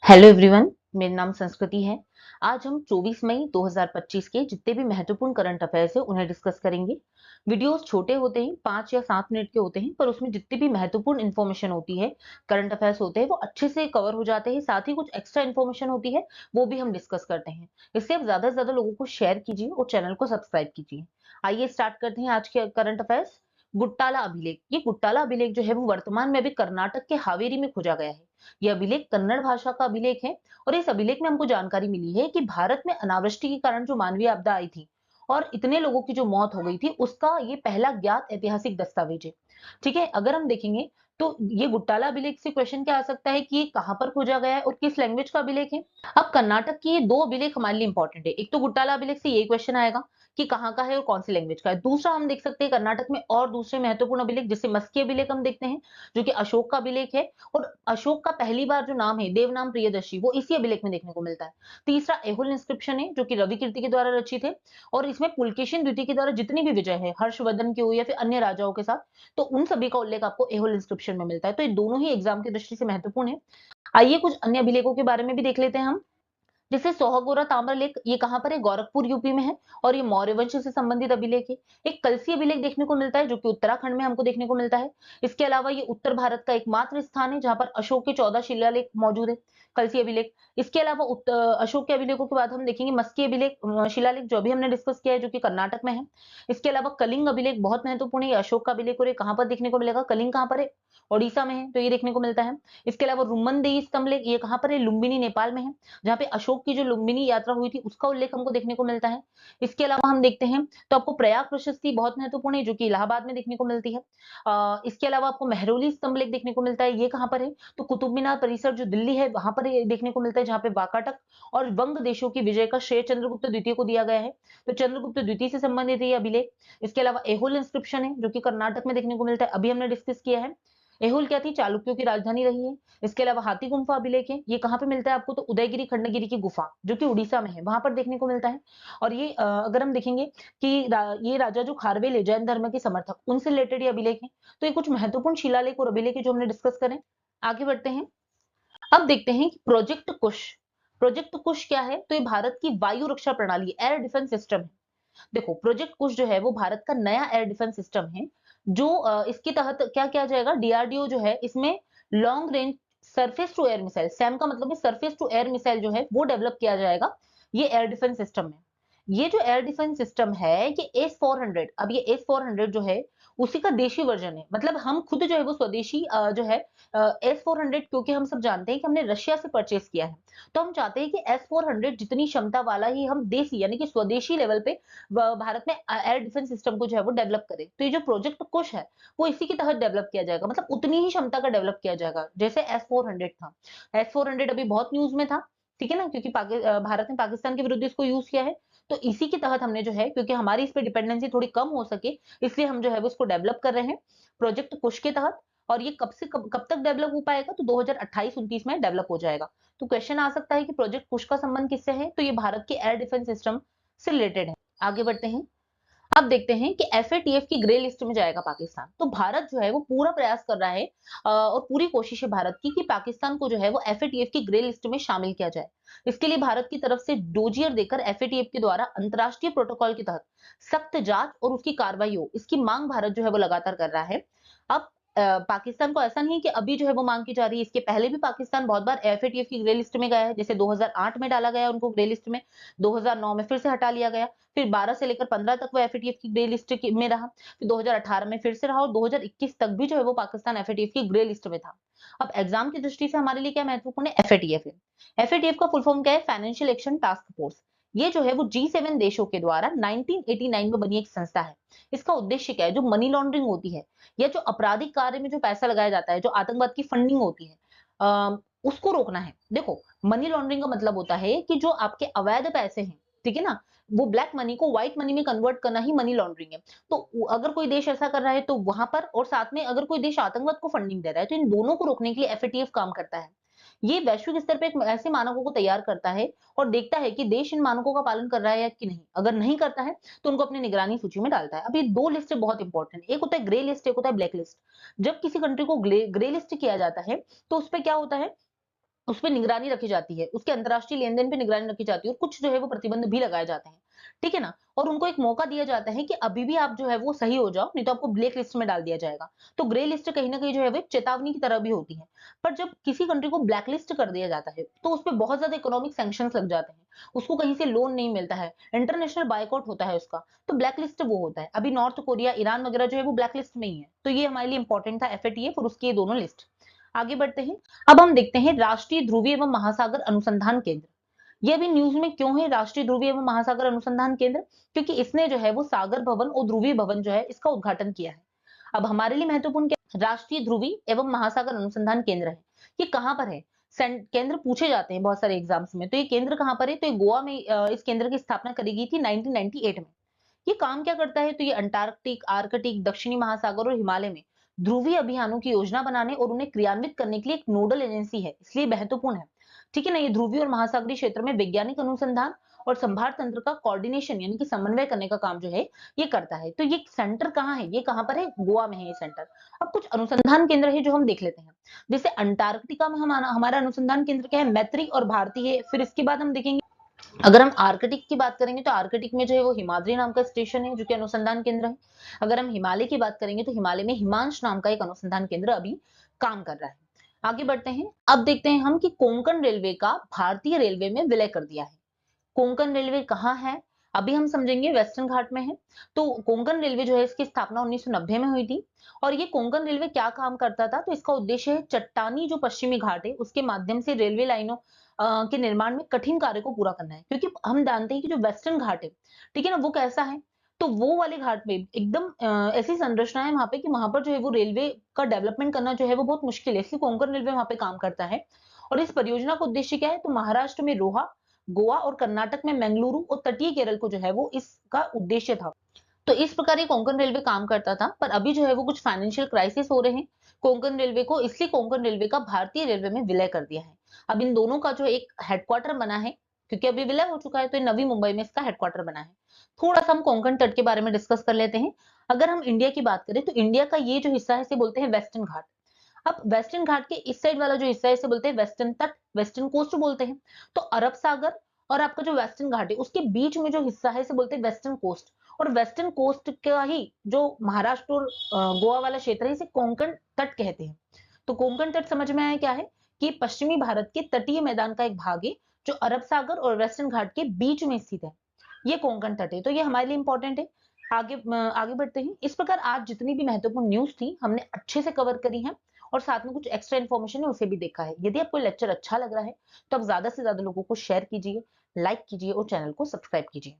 Hello everyone, मेरा नाम संस्कृति है। आज हम 24 मई 2025 के जितने भी महत्वपूर्ण करंट अफेयर्स है उन्हें डिस्कस करेंगे। वीडियोस छोटे होते हैं, 5 या 7 मिनट के होते हैं, पर उसमें जितनी भी महत्वपूर्ण इन्फॉर्मेशन होती है, करंट अफेयर्स होते हैं, वो अच्छे से कवर हो जाते हैं। साथ ही कुछ एक्स्ट्रा इन्फॉर्मेशन होती है, वो भी हम डिस्कस करते हैं। इसलिए आप ज्यादा से ज्यादा लोगों को शेयर कीजिए और चैनल को सब्सक्राइब कीजिए। आइए स्टार्ट करते हैं आज के करंट अफेयर्स। गुट्टाला अभिलेख, ये गुट्टाला अभिलेख जो है वो वर्तमान में अभी कर्नाटक के हावेरी में खोजा गया है। यह अभिलेख कन्नड़ भाषा का अभिलेख है और इस अभिलेख में हमको जानकारी मिली है कि भारत में अनावृष्टि के कारण जो मानवीय आपदा आई थी और इतने लोगों की जो मौत हो गई थी, उसका ये पहला ज्ञात ऐतिहासिक दस्तावेज है। ठीक है, अगर हम देखेंगे तो ये गुट्टाला अभिलेख से क्वेश्चन क्या आ सकता है कि ये कहां पर खोजा गया है और किस लैंग्वेज का अभिलेख है। अब कर्नाटक की ये दो अभिलेख हमारे लिए इंपॉर्टेंट है। एक तो गुट्टाला अभिलेख से ये क्वेश्चन आएगा कि कहाँ का है और कौन सी लैंग्वेज का है। दूसरा हम देख सकते हैं कर्नाटक में और दूसरे महत्वपूर्ण अभिलेख, जैसे मस्की अभिलेख हम देखते हैं, जो कि अशोक का अभिलेख है। और अशोक का पहली बार जो नाम है देवनाम प्रियदर्शी, वो इसी अभिलेख में देखने को मिलता है। तीसरा एहुल इंस्क्रिप्शन है, जो कि रवि कीर्ति के द्वारा रचित है और इसमें पुलकेशिन द्वितीय के द्वारा जितनी भी विजय है हर्षवर्धन की हो या फिर अन्य राजाओं के साथ, तो उन सभी का उल्लेख आपको एहुल इंस्क्रिप्शन में मिलता है। तो ये दोनों ही एग्जाम की दृष्टि से महत्वपूर्ण है। आइए कुछ अन्य अभिलेखों के बारे में भी देख लेते हैं हम। जैसे सोहागोरा ताम्रलेख, ये कहाँ पर है? गोरखपुर यूपी में है और ये मौर्य वंश से संबंधित अभिलेख है। एक कलसी अभिलेख देखने को मिलता है, जो कि उत्तराखंड में हमको देखने को मिलता है। इसके अलावा ये उत्तर भारत का एकमात्र स्थान है जहां पर अशोक के 14 शिलालेख मौजूद है, कलसी अभिलेख। इसके अलावा अशोक के अभिलेखों के बाद हम देखेंगे मस्की अभिलेख, शिलालेख, जो अभी हमने डिस्कस किया है, जो कि कर्नाटक में है। इसके अलावा कलिंग अभिलेख बहुत महत्वपूर्ण है, ये अशोक का अभिलेख और ये कहाँ पर देखने को मिलेगा? कलिंग कहाँ पर है? ओडिशा में है, तो ये देखने को मिलता है। इसके अलावा रुमनदेही स्तंभलेख, ये कहाँ पर है? लुम्बिनी नेपाल में है, जहाँ पे अशोक की जो लुम्बिनी यात्रा हुई थी उसका उल्लेख हमको देखने को मिलता है। इसके अलावा हम देखते हैं तो आपको प्रयाग प्रशस्ति बहुत महत्वपूर्ण है, जो कि इलाहाबाद में देखने को मिलती है। इसके अलावा आपको मेहरौली स्तंभलेख देखने को मिलता है, ये कहाँ पर है? तो कुतुब मीनार परिसर जो दिल्ली है वहां पर ये देखने को मिलता है, जहाँ पे वाकाटक और वंग देशों की विजय का श्रेय चंद्रगुप्त द्वितीय को दिया गया है। तो चंद्रगुप्त द्वितीय से संबंधित है ये अभिलेख। इसके अलावा एहोल इंस्क्रिप्शन है, जो कि कर्नाटक में देखने को मिलता है, अभी हमने डिस्कस किया है। एहोल क्या थी? चालुक्यों की राजधानी रही है। इसके अलावा हाथी गुम्फा अभिलेख है, ये कहाँ पे मिलता है आपको? तो उदयगिरी खंडगिरी की गुफा, जो कि उड़ीसा में है, वहां पर देखने को मिलता है। और ये अगर हम देखेंगे कि ये राजा जो खारवेल है, जैन धर्म के समर्थक, उनसे रिलेटेड ये अभिलेख है। तो ये कुछ महत्वपूर्ण शिलालेख और अभिलेख है जो हमने डिस्कस करें। आगे बढ़ते हैं। अब देखते हैं कि प्रोजेक्ट कुश। प्रोजेक्ट कुश क्या है? तो ये भारत की वायु रक्षा प्रणाली, एयर डिफेंस सिस्टम है। देखो, प्रोजेक्ट कुश जो है वो भारत का नया एयर डिफेंस सिस्टम है, जो इसके तहत क्या किया जाएगा? डीआरडीओ जो है इसमें long range surface to air missile, SAM का मतलब है सरफेस टू एयर मिसाइल, जो है वो डेवलप किया जाएगा ये एयर डिफेंस सिस्टम में। ये जो एयर डिफेंस सिस्टम है, ये एस 400, अब ये एस 400 जो है उसी का देशी वर्जन है। मतलब हम खुद जो है वो स्वदेशी जो है एस 400, क्योंकि हम सब जानते हैं कि हमने रशिया से परचेस किया है, तो हम चाहते हैं कि एस 400 जितनी क्षमता वाला ही हम देसी यानी कि स्वदेशी लेवल पे भारत में एयर डिफेंस सिस्टम को जो है वो डेवलप करे। तो ये जो प्रोजेक्ट कुश है वो इसी के तहत डेवलप किया जाएगा, मतलब उतनी ही क्षमता का डेवलप किया जाएगा जैसे एस 400 था। एस 400 अभी बहुत न्यूज में था, ठीक है ना, क्योंकि भारत ने पाकिस्तान के विरुद्ध इसको यूज किया है। तो इसी के तहत हमने जो है, क्योंकि हमारी इस पे डिपेंडेंसी थोड़ी कम हो सके, इसलिए हम जो है वो इसको डेवलप कर रहे हैं प्रोजेक्ट कुश के तहत। और ये कब से कब तक डेवलप हो पाएगा? तो 2028-29 में डेवलप हो जाएगा। तो क्वेश्चन आ सकता है कि प्रोजेक्ट कुश का संबंध किससे है? तो ये भारत के एयर डिफेंस सिस्टम से रिलेटेड है। आगे बढ़ते हैं। अब देखते हैं कि एफएटीएफ की ग्रे लिस्ट में जाएगा पाकिस्तान। तो भारत जो है वो पूरा प्रयास कर रहा है और पूरी कोशिश है भारत की कि पाकिस्तान को जो है वो एफएटीएफ की ग्रे लिस्ट में शामिल किया जाए। इसके लिए भारत की तरफ से डोजियर देकर एफएटीएफ के द्वारा अंतरराष्ट्रीय प्रोटोकॉल के तहत सख्त जांच और उसकी कार्रवाई हो, इसकी मांग भारत जो है वो लगातार कर रहा है। अब पाकिस्तान को ऐसा नहीं है कि अभी जो है वो मांग की जा रही है, इसके पहले भी पाकिस्तान बहुत बार एफएटीएफ की ग्रे लिस्ट में गया है। जैसे 2008 में डाला गया उनको ग्रे लिस्ट में, 2009 में फिर से हटा लिया गया, फिर 12 से लेकर 15 तक वो एफएटीएफ की ग्रे लिस्ट में रहा, फिर 2018 में फिर से रहा और 2021 तक भी जो है वो पाकिस्तान एफएटीएफ की ग्रे लिस्ट में था। अब एग्जाम की दृष्टि से हमारे लिए क्या महत्वपूर्ण है? एफएटीएफ है। एफएटीएफ का फुल फॉर्म क्या है? Financial action task force. ये जो है वो G7 देशों के द्वारा 1989 में बनी एक संस्था है। इसका उद्देश्य क्या है? जो मनी लॉन्ड्रिंग होती है या जो आपराधिक कार्य में जो पैसा लगाया जाता है, जो आतंकवाद की फंडिंग होती है, उसको रोकना है। देखो, मनी लॉन्ड्रिंग का मतलब होता है कि जो आपके अवैध पैसे हैं, ठीक है ना, वो ब्लैक मनी को व्हाइट मनी में कन्वर्ट करना ही मनी लॉन्ड्रिंग है। तो अगर कोई देश ऐसा कर रहा है तो वहां पर, और साथ में अगर कोई देश आतंकवाद को फंडिंग दे रहा है, तो इन दोनों को रोकने के लिए एफएटीएफ काम करता है। ये वैश्विक स्तर पे एक ऐसे मानकों को तैयार करता है और देखता है कि देश इन मानकों का पालन कर रहा है या कि नहीं। अगर नहीं करता है तो उनको अपनी निगरानी सूची में डालता है। अब ये दो लिस्ट बहुत इंपॉर्टेंट है, एक होता है ग्रे लिस्ट, एक होता है ब्लैक लिस्ट। जब किसी कंट्री को ग्रे लिस्ट किया जाता है तो उस पे क्या होता है उस पे निगरानी रखी जाती है, उसके अंतर्राष्ट्रीय लेन-देन पे निगरानी रखी जाती है और कुछ जो है वो प्रतिबंध भी लगाए जाते हैं, ठीक है ना? और उनको एक मौका दिया जाता है कि अभी भी आप जो है वो सही हो जाओ, नहीं तो आपको ब्लैक लिस्ट में डाल दिया जाएगा। तो ग्रे लिस्ट कहीं न कहीं जो है वो एक चेतावनी की तरह भी होती है। पर जब किसी कंट्री को ब्लैक लिस्ट कर दिया जाता है, तो उसपे बहुत ज़्यादा इकोनॉमिक सैंक्शंस लग जाते हैं। उसको कहीं से लोन नहीं मिलता है, इंटरनेशनल बायकॉट होता है उसका, तो ब्लैक लिस्ट वो होता है। अभी नॉर्थ कोरिया, ईरान वगैरह जो है वो ब्लैक लिस्ट में ही है। तो ये हमारे लिए इंपॉर्टेंट था एफएटीएफ और उसकी ये दोनों लिस्ट। आगे बढ़ते हैं। अब हम देखते हैं राष्ट्रीय ध्रुवीय एवं महासागर अनुसंधान केंद्र। ये भी न्यूज में क्यों है राष्ट्रीय ध्रुवीय एवं महासागर अनुसंधान केंद्र? क्योंकि इसने जो है वो सागर भवन और ध्रुवीय भवन जो है इसका उद्घाटन किया है। अब हमारे लिए महत्वपूर्ण क्या राष्ट्रीय ध्रुवीय एवं महासागर अनुसंधान केंद्र है। ये कहाँ पर है? केंद्र पूछे जाते हैं बहुत सारे एग्जाम्स में। तो ये केंद्र कहाँ पर है? तो ये गोवा में इस केंद्र की स्थापना करी गई थी 1998 में। ये काम क्या करता है? तो ये अंटार्कटिक, आर्कटिक, दक्षिणी महासागर और हिमालय में ध्रुवीय अभियानों की योजना बनाने और उन्हें क्रियान्वित करने के लिए एक नोडल एजेंसी है, इसलिए महत्वपूर्ण है। ठीक है ना? ये ध्रुवीय और महासागरीय क्षेत्र में वैज्ञानिक अनुसंधान और संभार तंत्र का कोऑर्डिनेशन यानी कि समन्वय करने का काम जो है ये करता है। तो ये सेंटर कहाँ है? ये कहाँ पर है? गोवा में है ये सेंटर। अब कुछ अनुसंधान केंद्र है जो हम देख लेते हैं। जैसे अंटार्कटिका में हमारा अनुसंधान केंद्र क्या है? मैत्री और भारती है। फिर इसके बाद हम देखेंगे अगर हम आर्कटिक की बात करेंगे तो आर्कटिक में जो है वो हिमाद्री नाम का स्टेशन है जो कि अनुसंधान केंद्र है। अगर हम हिमालय की बात करेंगे तो हिमालय में हिमांश नाम का एक अनुसंधान केंद्र अभी काम कर रहा है। आगे बढ़ते हैं। अब देखते हैं हम कि कोंकण रेलवे का भारतीय रेलवे में विलय कर दिया है। कोंकण रेलवे कहाँ है? अभी हम समझेंगे वेस्टर्न घाट में है। तो कोंकण रेलवे जो है इसकी स्थापना 1990 में हुई थी और ये कोंकण रेलवे क्या काम करता था? तो इसका उद्देश्य है चट्टानी जो पश्चिमी घाट है उसके माध्यम से रेलवे लाइनों के निर्माण में कठिन कार्य को पूरा करना है। क्योंकि हम जानते हैं कि जो वेस्टर्न घाट है, ठीक है ना, वो कैसा है? तो वो वाले घाट में एकदम ऐसी संरचना है वहां पे कि वहां पर जो है वो रेलवे का डेवलपमेंट करना जो है वो बहुत मुश्किल है, इसलिए कोंकण रेलवे वहां पे काम करता है। और इस परियोजना का उद्देश्य क्या है? तो महाराष्ट्र में रोहा, गोवा और कर्नाटक में मंगलुरु और तटीय केरल को जो है वो इसका उद्देश्य था। तो इस प्रकार ये कोंकण रेलवे काम करता था, पर अभी जो है वो कुछ फाइनेंशियल क्राइसिस हो रहे हैं कोंकण रेलवे को, इसलिए कोंकण रेलवे का भारतीय रेलवे में विलय कर दिया है। अब इन दोनों का जो एक हेडक्वार्टर बना है, क्योंकि अभी विलय हो चुका है, तो नवी मुंबई में इसका हेडक्वार्टर बना है। थोड़ा सा हम कोंकण तट के बारे में डिस्कस कर लेते हैं। अगर हम इंडिया की बात करें तो इंडिया का ये जो हिस्सा है इसे बोलते हैं वेस्टर्न घाट। अब वेस्टर्न घाट के इस साइड वाला जो हिस्सा है इसे बोलते हैं वेस्टर्न तट, वेस्टर्न कोस्ट बोलते हैं। तो अरब सागर और आपका जो वेस्टर्न घाट है उसके बीच में जो हिस्सा है इसे बोलते हैं वेस्टर्न कोस्ट। और वेस्टर्न कोस्ट का ही जो महाराष्ट्र और गोवा वाला क्षेत्र है इसे कोंकण तट कहते हैं। तो कोंकण तट समझ में आया क्या है? कि पश्चिमी भारत के तटीय मैदान का एक भाग है जो अरब सागर और वेस्टर्न घाट के बीच में स्थित है। ये कोंकण तट है, तो ये हमारे लिए इंपॉर्टेंट है। आगे बढ़ते हैं। इस प्रकार आज जितनी भी महत्वपूर्ण न्यूज थी हमने अच्छे से कवर करी है और साथ में कुछ एक्स्ट्रा इन्फॉर्मेशन है उसे भी देखा है। यदि आपको लेक्चर अच्छा लग रहा है तो आप ज्यादा से ज्यादा लोगों को शेयर कीजिए, लाइक कीजिए और चैनल को सब्सक्राइब कीजिए।